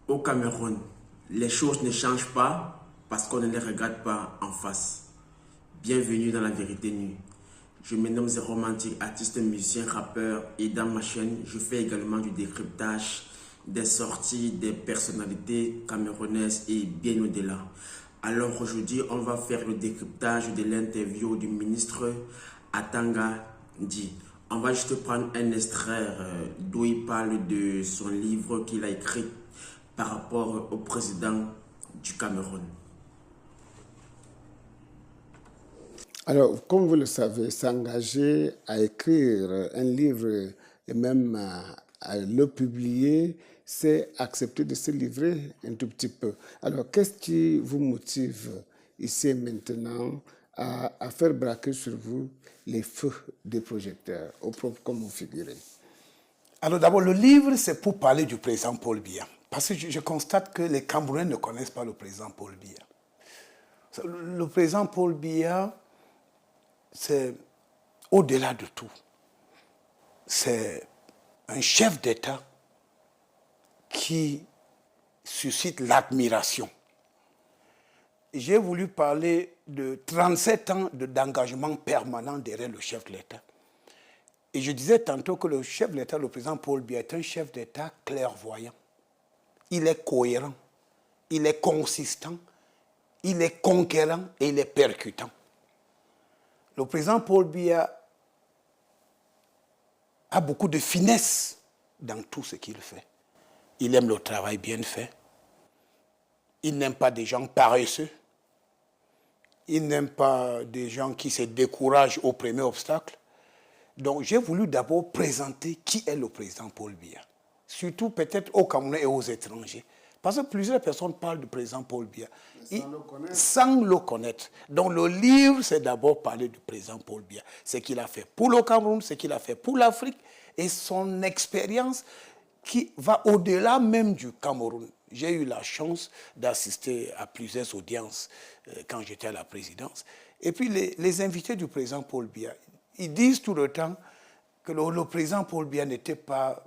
Au Cameroun, les choses ne changent pas parce qu'on ne les regarde pas en face. Bienvenue dans la vérité nue. Je me nomme Zé Romantique, artiste, musicien, rappeur et dans ma chaîne, je fais également du décryptage des sorties des personnalités camerounaises et bien au-delà. Alors aujourd'hui, on va faire le décryptage de l'interview du ministre Atanga Ndi. On va juste prendre un extrait d'où il parle de son livre qu'il a écrit par rapport au président du Cameroun. Alors, comme vous le savez, s'engager à écrire un livre et même à le publier, c'est accepter de se livrer un tout petit peu. Alors, qu'est-ce qui vous motive ici et maintenant à faire braquer sur vous les feux des projecteurs, comme vous figurez? Alors d'abord, le livre, c'est pour parler du président Paul Biya. Parce que je constate que les Camerounais ne connaissent pas le président Paul Biya. Le président Paul Biya, c'est au-delà de tout. C'est un chef d'État qui suscite l'admiration. J'ai voulu parler de 37 ans d'engagement permanent derrière le chef de l'État. Et je disais tantôt que le chef de l'État, le président Paul Biya, est un chef d'État clairvoyant. Il est cohérent, il est consistant, il est conquérant et il est percutant. Le président Paul Biya a beaucoup de finesse dans tout ce qu'il fait. Il aime le travail bien fait. Il n'aime pas des gens paresseux. Il n'aime pas des gens qui se découragent au premier obstacle. Donc j'ai voulu d'abord présenter qui est le président Paul Biya. Surtout peut-être aux Camerounais et aux étrangers. Parce que plusieurs personnes parlent du président Paul Biya sans le connaître. Donc le livre, c'est d'abord parler du président Paul Biya. Ce qu'il a fait pour le Cameroun, ce qu'il a fait pour l'Afrique et son expérience qui va au-delà même du Cameroun. J'ai eu la chance d'assister à plusieurs audiences quand j'étais à la présidence. Et puis les invités du président Paul Biya, ils disent tout le temps que le président Paul Biya n'était pas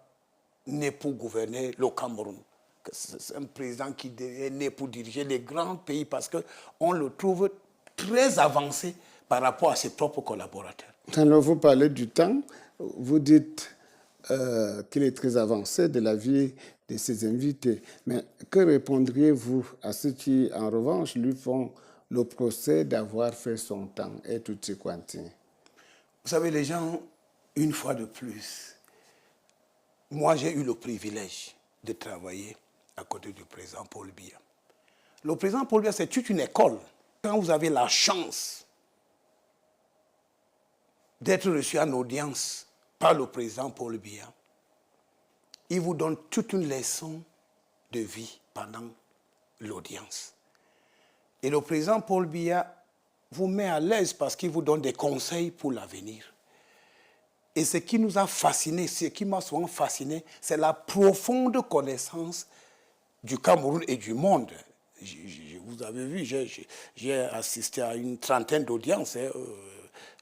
né pour gouverner le Cameroun. C'est un président qui est né pour diriger les grands pays parce qu'on le trouve très avancé par rapport à ses propres collaborateurs. Alors, vous parlez du temps, vous dites qu'il est très avancé de la vie de ses invités. Mais que répondriez-vous à ceux qui, en revanche, lui font le procès d'avoir fait son temps et tout ce quanti? Vous savez, les gens, une fois de plus, moi j'ai eu le privilège de travailler à côté du président Paul Biya. Le président Paul Biya, c'est toute une école. Quand vous avez la chance d'être reçu en audience par le président Paul Biya, il vous donne toute une leçon de vie pendant l'audience. Et le président Paul Biya vous met à l'aise parce qu'il vous donne des conseils pour l'avenir. Et ce qui nous a fascinés, ce qui m'a souvent fasciné, c'est la profonde connaissance du Cameroun et du monde. Vous avez vu, j'ai assisté à une trentaine d'audiences.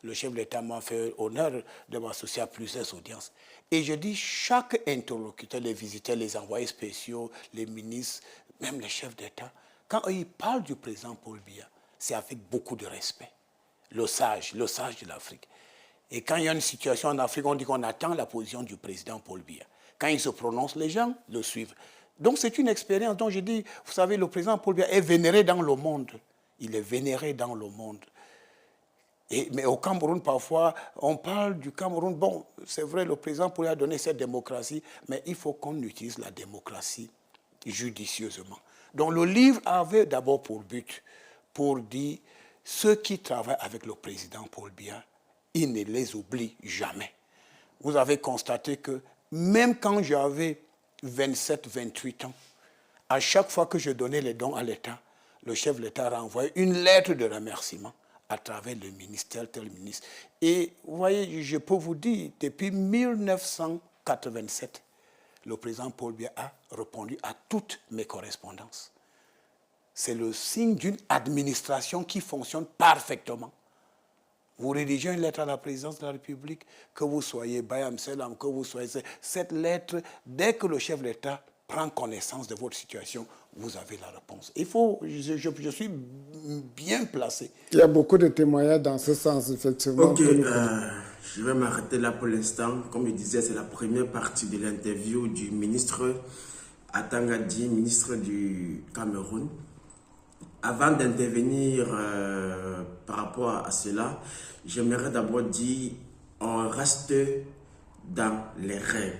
Le chef de l'État m'a fait honneur de m'associer à plusieurs audiences. Et je dis, chaque interlocuteur, les visiteurs, les envoyés spéciaux, les ministres, même les chefs d'État, quand ils parlent du président Paul Biya, c'est avec beaucoup de respect. Le sage de l'Afrique. Et quand il y a une situation en Afrique, on dit qu'on attend la position du président Paul Biya. Quand il se prononce, les gens le suivent. Donc c'est une expérience dont je dis, vous savez, le président Paul Biya est vénéré dans le monde. Il est vénéré dans le monde. Mais au Cameroun, parfois, on parle du Cameroun. Bon, c'est vrai, le président Paul Biya a donné cette démocratie, mais il faut qu'on utilise la démocratie judicieusement. Donc le livre avait d'abord pour but, pour dire, ceux qui travaillent avec le président Paul Biya, il ne les oublie jamais. Vous avez constaté que même quand j'avais 27, 28 ans, à chaque fois que je donnais les dons à l'État, le chef de l'État renvoyait une lettre de remerciement à travers le ministère, tel ministre. Et vous voyez, je peux vous dire, depuis 1987, le président Paul Biya a répondu à toutes mes correspondances. C'est le signe d'une administration qui fonctionne parfaitement. Vous rédigez une lettre à la présidence de la République, que vous soyez Bayam Selam, que vous soyez... Cette lettre, dès que le chef de l'État prend connaissance de votre situation, vous avez la réponse. Je suis bien placé. Il y a beaucoup de témoignages dans ce sens, effectivement. Ok, je vais m'arrêter là pour l'instant. Comme je disais, c'est la première partie de l'interview du ministre Atangadi, ministre du Cameroun. Avant d'intervenir par rapport à cela, j'aimerais d'abord dire on reste dans les règles.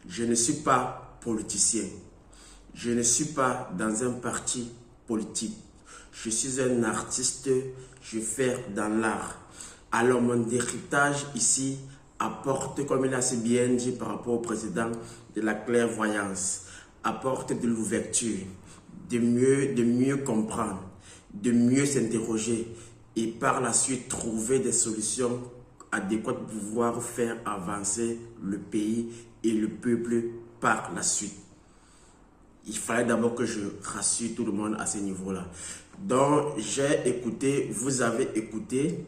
Je ne suis pas politicien. Je ne suis pas dans un parti politique. Je suis un artiste, je fais dans l'art. Alors mon héritage ici apporte, comme il a si bien dit par rapport au président, de la clairvoyance, apporte de l'ouverture, de mieux comprendre, de mieux s'interroger et par la suite trouver des solutions adéquates pour pouvoir faire avancer le pays et le peuple par la suite. Il fallait d'abord que je rassure tout le monde à ce niveau-là. Donc, j'ai écouté, vous avez écouté.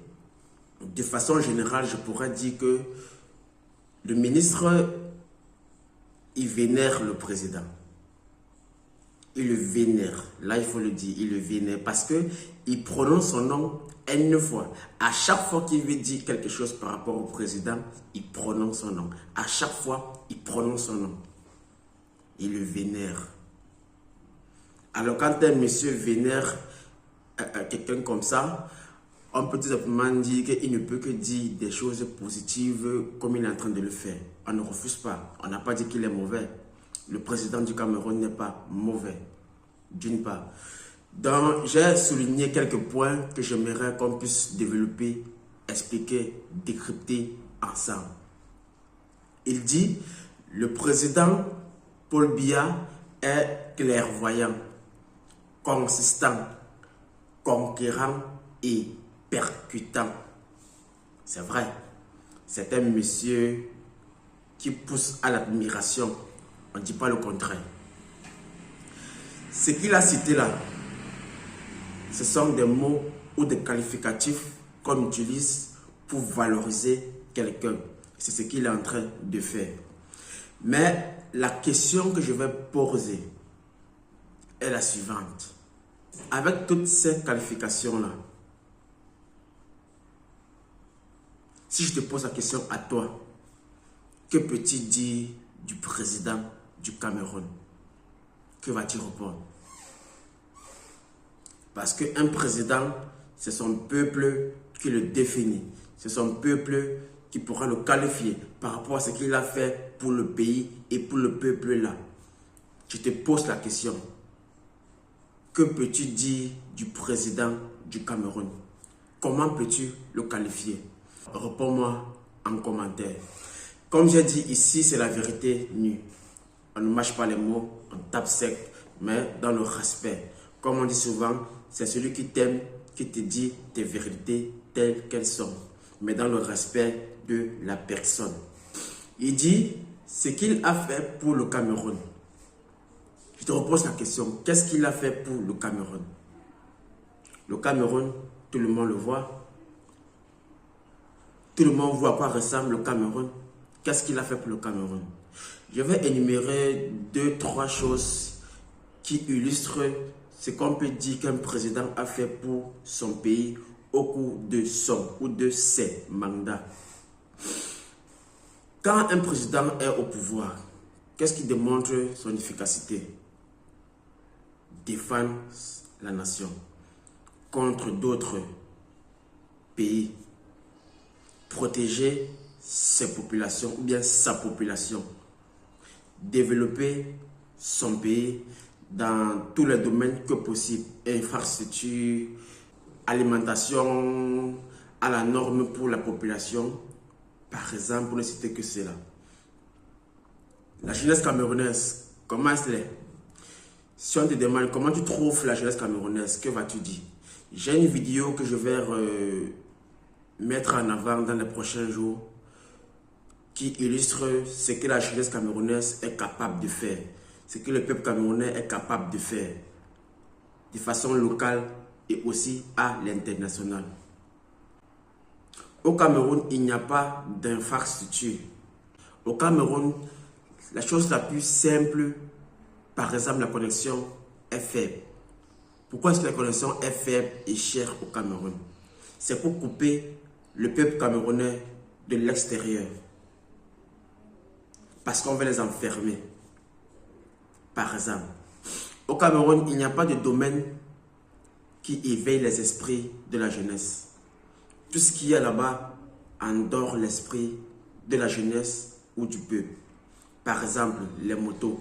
De façon générale, je pourrais dire que le ministre, il vénère le président. Il le vénère. Là, il faut le dire, il le vénère parce qu'il prononce son nom N fois. À chaque fois qu'il veut dire quelque chose par rapport au président, il prononce son nom. À chaque fois, il prononce son nom. Il le vénère. Alors, quand un monsieur vénère quelqu'un comme ça, on peut tout simplement dire qu'il ne peut que dire des choses positives comme il est en train de le faire. On ne refuse pas. On n'a pas dit qu'il est mauvais. Le président du Cameroun n'est pas mauvais, d'une part. Donc, j'ai souligné quelques points que j'aimerais qu'on puisse développer, expliquer, décrypter ensemble. Il dit, le président Paul Biya est clairvoyant, consistant, conquérant et percutant. C'est vrai, c'est un monsieur qui pousse à l'admiration. On ne dit pas le contraire. Ce qu'il a cité là, ce sont des mots ou des qualificatifs qu'on utilise pour valoriser quelqu'un. C'est ce qu'il est en train de faire. Mais la question que je vais poser est la suivante. Avec toutes ces qualifications-là, si je te pose la question à toi, que peux-tu dire du président du Cameroun? Que vas-tu répondre? Parce qu'un président, c'est son peuple qui le définit. C'est son peuple qui pourra le qualifier par rapport à ce qu'il a fait pour le pays et pour le peuple là. Je te pose la question. Que peux-tu dire du président du Cameroun? Comment peux-tu le qualifier? Réponds-moi en commentaire. Comme j'ai dit ici, c'est la vérité nue. On ne mâche pas les mots, on tape sec, mais dans le respect. Comme on dit souvent, c'est celui qui t'aime qui te dit tes vérités telles qu'elles sont, mais dans le respect de la personne. Il dit ce qu'il a fait pour le Cameroun. Je te repose la question, qu'est-ce qu'il a fait pour le Cameroun? Le Cameroun, tout le monde le voit. Tout le monde voit à quoi ressemble le Cameroun. Qu'est-ce qu'il a fait pour le Cameroun? Je vais énumérer 2-3 choses qui illustrent ce qu'on peut dire qu'un président a fait pour son pays au cours de son ou de ses mandats. Quand un président est au pouvoir, qu'est-ce qui démontre son efficacité? Défendre la nation contre d'autres pays, protéger ses populations ou bien sa population, développer son pays dans tous les domaines que possible, infrastructure, alimentation à la norme pour la population, par exemple, pour ne citer que cela. La jeunesse camerounaise, comment est-ce? Si on te demande comment tu trouves la jeunesse camerounaise, que vas-tu dire? J'ai une vidéo que je vais mettre en avant dans les prochains jours qui illustre ce que la jeunesse camerounaise est capable de faire, ce que le peuple camerounais est capable de faire de façon locale et aussi à l'international. Au Cameroun, il n'y a pas d'infrastructure. Au Cameroun, La chose la plus simple, par exemple, la connexion est faible. Pourquoi est-ce que la connexion est faible et chère au Cameroun? C'est pour couper le peuple camerounais de l'extérieur. Parce qu'on veut les enfermer. Par exemple, au Cameroun, il n'y a pas de domaine qui éveille les esprits de la jeunesse. Tout ce qu'il y a là-bas endort l'esprit de la jeunesse ou du peuple. Par exemple, les motos.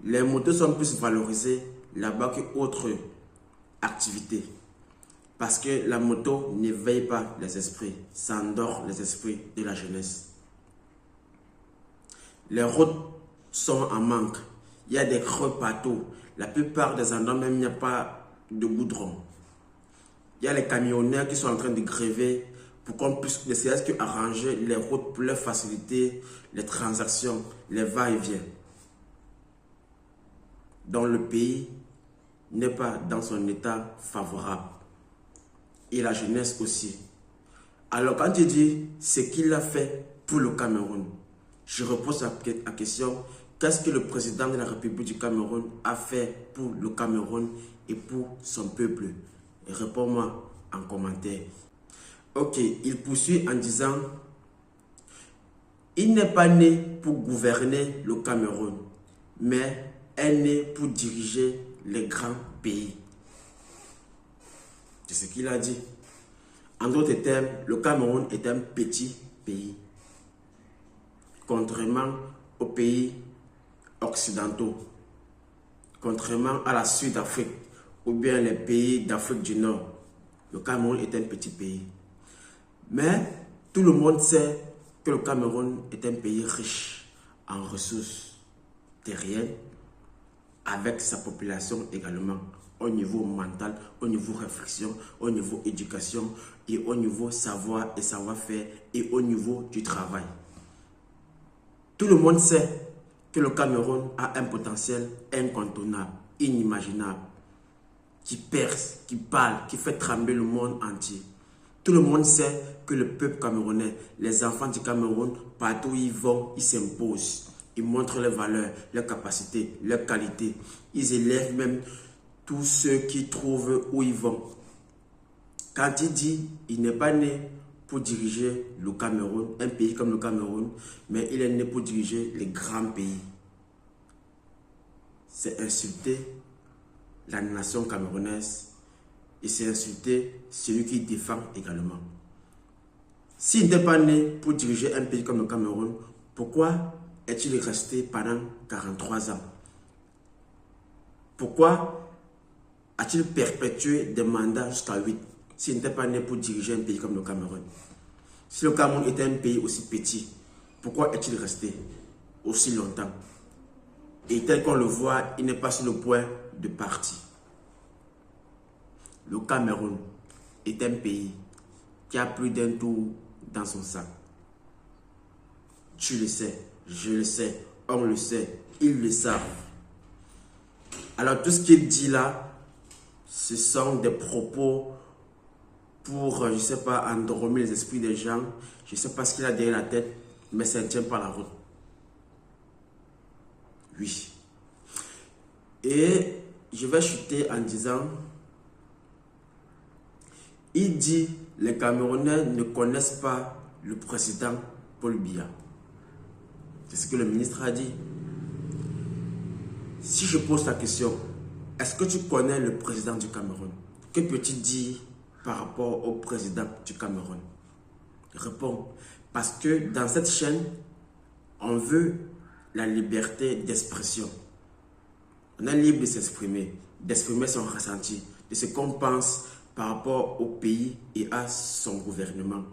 Les motos sont plus valorisées là-bas qu'autres activités. Parce que la moto n'éveille pas les esprits, ça endort les esprits de la jeunesse. Les routes sont en manque. Il y a des creux partout. La plupart des endroits, même, il n'y a pas de goudron. Il y a les camionneurs qui sont en train de gréver pour qu'on puisse essayer de arranger les routes pour leur faciliter les transactions, les va-et-vient. Donc le pays n'est pas dans son état favorable. Et la jeunesse aussi. Alors quand tu dis ce qu'il a fait pour le Cameroun, je repose la question, qu'est-ce que le président de la République du Cameroun a fait pour le Cameroun et pour son peuple? Réponds-moi en commentaire. Ok, il poursuit en disant, il n'est pas né pour gouverner le Cameroun, mais est né pour diriger les grands pays. C'est ce qu'il a dit. En d'autres termes, le Cameroun est un petit pays. Contrairement aux pays occidentaux, contrairement à la Sud-Afrique ou bien les pays d'Afrique du Nord, le Cameroun est un petit pays. Mais tout le monde sait que le Cameroun est un pays riche en ressources terriennes, avec sa population également, au niveau mental, au niveau réflexion, au niveau éducation et au niveau savoir et savoir-faire et au niveau du travail. Tout le monde sait que le Cameroun a un potentiel incontournable, inimaginable, qui perce, qui parle, qui fait trembler le monde entier. Tout le monde sait que le peuple camerounais, les enfants du Cameroun, partout où ils vont, ils s'imposent. Ils montrent leurs valeurs, leurs capacités, leurs qualités. Ils élèvent même tous ceux qui trouvent où ils vont. Quand il dit, il n'est pas né pour diriger le Cameroun, un pays comme le Cameroun, mais il est né pour diriger les grands pays. C'est insulter la nation camerounaise et c'est insulter celui qui défend également. S'il n'est pas né pour diriger un pays comme le Cameroun, pourquoi est-il resté pendant 43 ans? Pourquoi a-t-il perpétué des mandats jusqu'à 8 s'il n'était pas né pour diriger un pays comme le Cameroun? Si le Cameroun était un pays aussi petit, pourquoi est-il resté aussi longtemps? Et tel qu'on le voit, il n'est pas sur le point de partir. Le Cameroun est un pays qui a plus d'un tour dans son sac. Tu le sais, je le sais, on le sait, ils le savent. Alors tout ce qu'il dit là, ce sont des propos pour, je ne sais pas, endormir les esprits des gens. Je ne sais pas ce qu'il a derrière la tête, mais ça ne tient pas la route. Oui. Et je vais chuter en disant, il dit, les Camerounais ne connaissent pas le président Paul Biya. C'est ce que le ministre a dit. Si je pose la question, est-ce que tu connais le président du Cameroun? Que peux-tu dire par rapport au président du Cameroun? Réponds. Parce que dans cette chaîne, on veut la liberté d'expression. On est libre de s'exprimer, d'exprimer son ressenti, de ce qu'on pense par rapport au pays et à son gouvernement.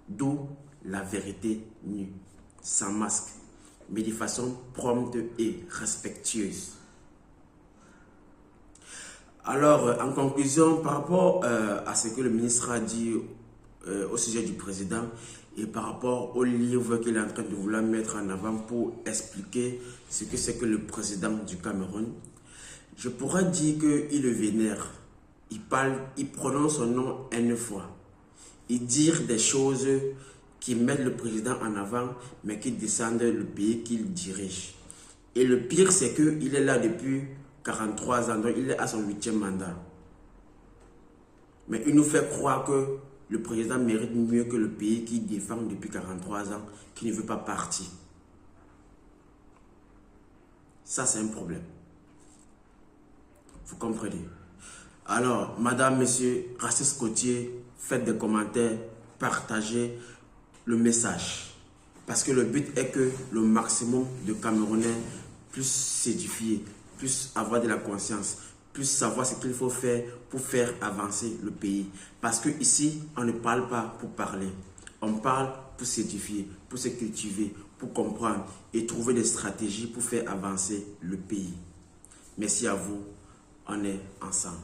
D'où la vérité nue, sans masque, mais de façon prompte et respectueuse. Alors, en conclusion, par rapport à ce que le ministre a dit au sujet du président et par rapport au livre qu'il est en train de vouloir mettre en avant pour expliquer ce que c'est que le président du Cameroun, je pourrais dire qu'il le vénère. Il prononce son nom une fois. Il dit des choses qui mettent le président en avant, mais qui descendent le pays qu'il dirige. Et le pire, c'est qu'il est là depuis 43 ans, donc il est à son 8e mandat. Mais il nous fait croire que le président mérite mieux que le pays qui défend depuis 43 ans, qui ne veut pas partir. Ça, c'est un problème. Vous comprenez? Alors, madame, monsieur, Raciste Côtier, faites des commentaires, partagez le message. Parce que le but est que le maximum de Camerounais puissent s'édifier, puissent avoir de la conscience, puissent savoir ce qu'il faut faire pour faire avancer le pays. Parce que ici, on ne parle pas pour parler. On parle pour s'édifier, pour se cultiver, pour comprendre et trouver des stratégies pour faire avancer le pays. Merci à vous. On est ensemble.